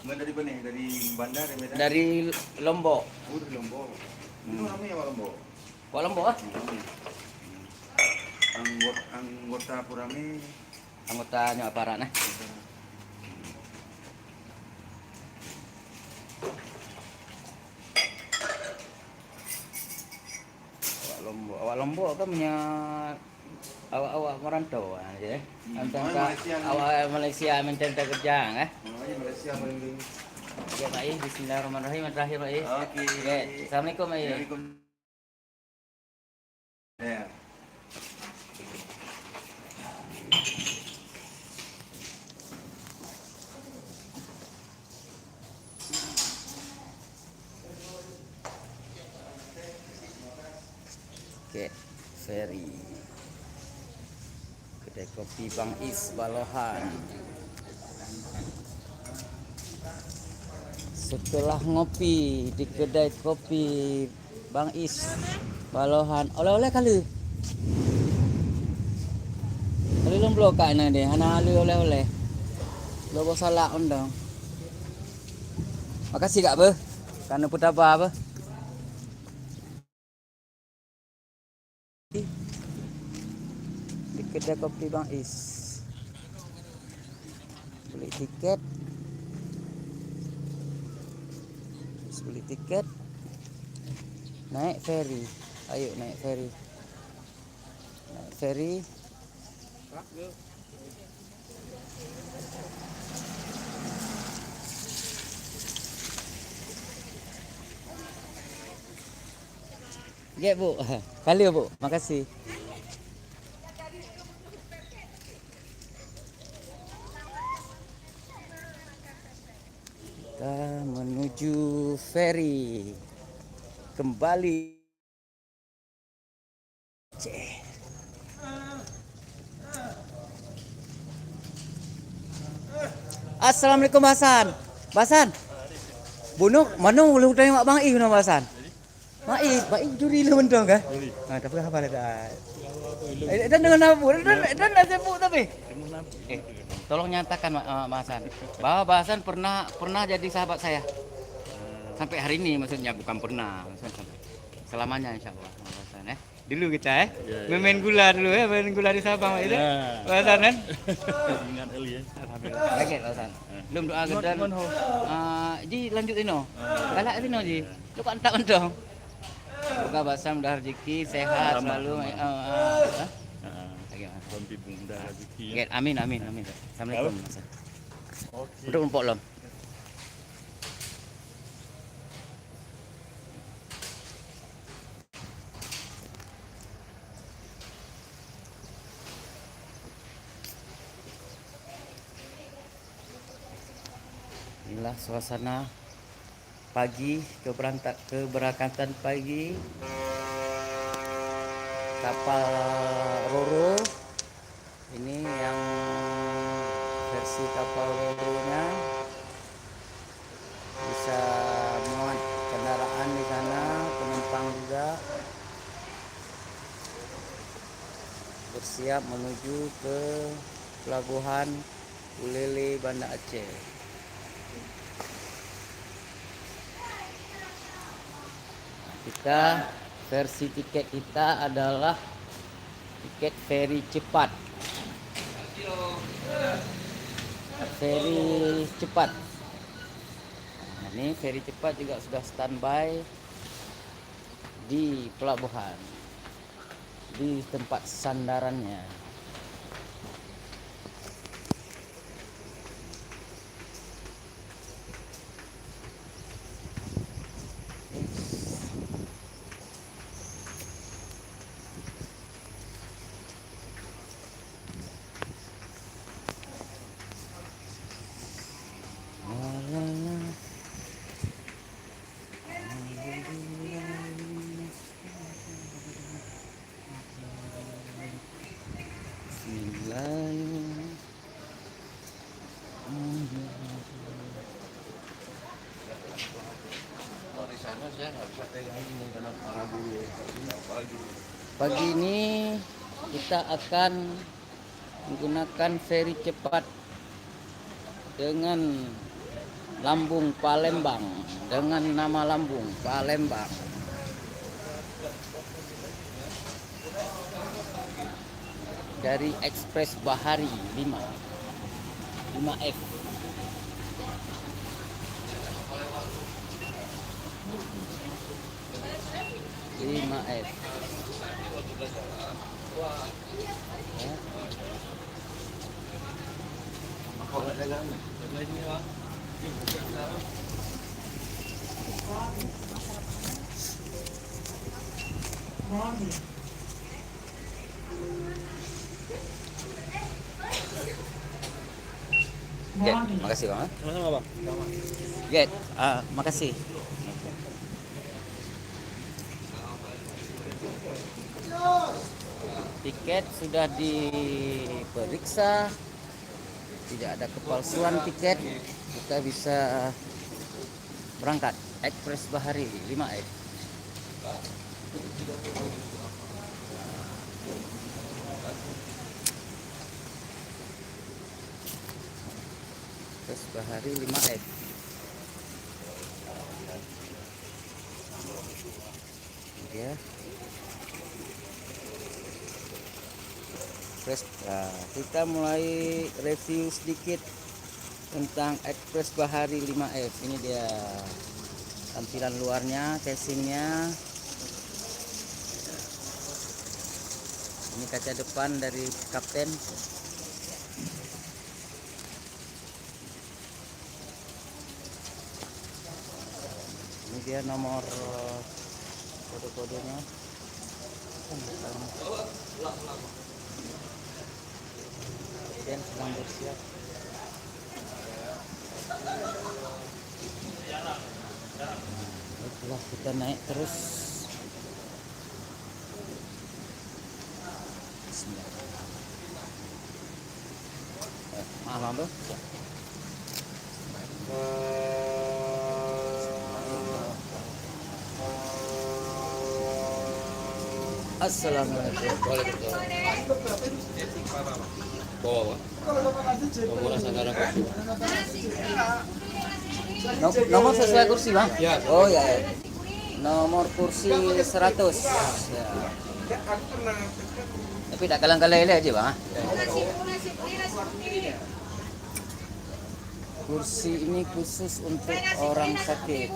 Nggak dari mana? Dari bandar ya Medan? Dari Lombok. Oh, dari Lombok. Itu namanya apa Lombok? Kok Lombok ah? Anggota Purame. Anggotanya aparat nah. Awak Lombok kan punya awak merantau aja. Antara awak Malaysia mencari kerja kan? Namanya Malaysia paling dulu. Oke, Pak Is. Bismillahirrahmanirrahim. Terakhir, Pak Is. Oke. Oke. Assalamualaikum, Pak Is. Assalamualaikum. Ya. Oke, Ferry. Kedai kopi Bang Is Balohan. Setelah ngopi di kedai kopi Bang Is Balohan, oleh-oleh kali. Kali lomblo kak ini deh, anak ali oleh-oleh. Lobo salak undang. Makasih kak be, karena putar apa? Di kedai kopi Bang Is. Beli tiket. Beli tiket. Naik ferry. Ayo naik ferry. Naik ferry. Ya Bu, kali ya Bu, makasih. Kita menuju ferry kembali. Assalamualaikum Basan. Basan. Bunuh mana ulu tanya mak Bang I nama Basan. Mak I juri lu mendong kah? Ah tapi apa dah. Dan dengan apa? Dan ada Bu tapi. Tolong nyatakan Basan. Bahwa Basan pernah jadi sahabat saya. Sampai hari ini maksudnya bukan pernah, maksudnya selamanya insyaallah Basan Dulu kita main gula dulu main gula di Sabang itu. Basan kan? Ingat Eli ya. Alhamdulillah. Lagi Basan. Belum doa gedan. Ji lanjutin no. Galak ini no Ji. Lu kok entak mendong. Semoga Basan mudah rezeki, sehat selalu. Konti mudah rezeki. Amin. Assalamualaikum Basan. Oke. Udah empok lom. Inilah suasana pagi keberangkatan pagi kapal Roro. Ini yang versi kapal Roro-nya bisa muat kendaraan di sana, penumpang juga bersiap menuju ke pelabuhan Ulele Banda Aceh. Kita versi tiket kita adalah tiket ferry cepat. Ferry cepat. Nah, ini ferry cepat juga sudah standby di pelabuhan, di tempat sandarannya. Pagi ini kita akan menggunakan ferry cepat dengan Lambung Palembang dengan nama Lambung Palembang. Dari Ekspres Bahari 5F. Get, makasih bang. Sama-sama bang. Get, makasih. Tiket sudah diperiksa, tidak ada kepalsuan tiket, kita bisa berangkat. Ekspres Bahari 5F. Ekspres Bahari 5F. Ya. Kita mulai review sedikit tentang Ekspres Bahari 5F. Ini dia tampilan luarnya, casingnya. Ini kaca depan dari kapten. Ini dia nomor kode-kodenya. Dan sedang bersiap. Baiklah, kita naik terus. Bismillah. Maaf bang. Assalamualaikum. Nomor sesuai kursi bang? Ya. Oh ya. Nomor kursi 100. Ya. Tapi tak kalang-kalang aja bang. Kursi ini khusus untuk orang sakit.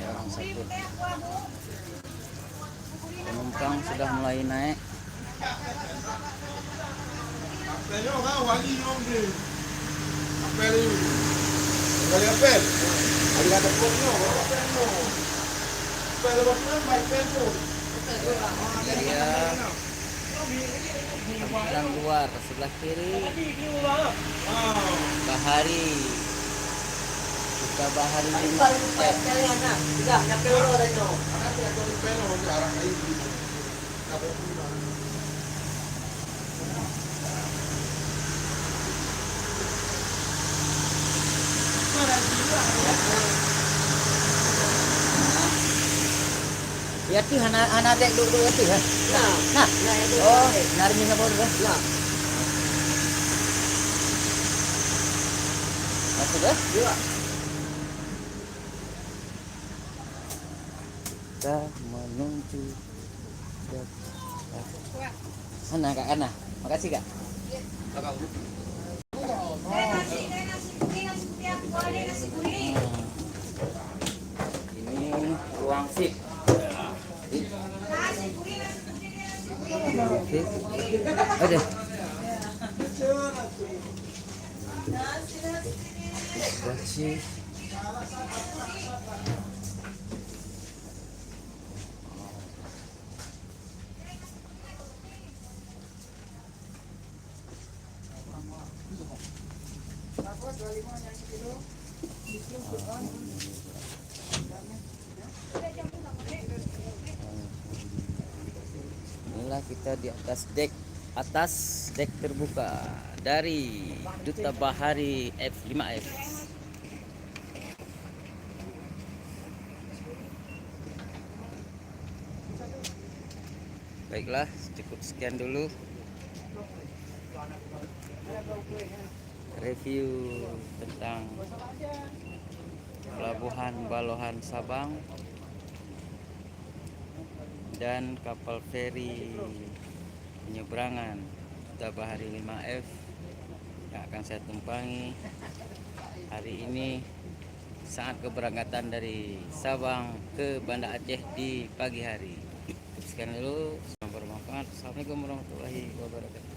Orang sakit. Penumpang sudah mulai naik. Dia tampilan luar sebelah kiri Bahari. Kita Bahari 5F. Ya tuh hana dek dulu ya tuh ya. Nah. Oh, nari na boleh ya. Masuk ya? Iya. Kita menuju sana Kak Ana. Makasih Kak. Ini ruang VIP. Ada. Kasih. Inilah kita di atas dek terbuka dari Duta Bahari F5F. Baiklah, cukup sekian dulu. review tentang Pelabuhan Balohan Sabang dan kapal feri penyeberangan Tabahari 5F yang akan saya tumpangi hari ini saat keberangkatan dari Sabang ke Banda Aceh di pagi hari. Sekian dulu, selamat bermanfaat. Assalamualaikum warahmatullahi wabarakatuh.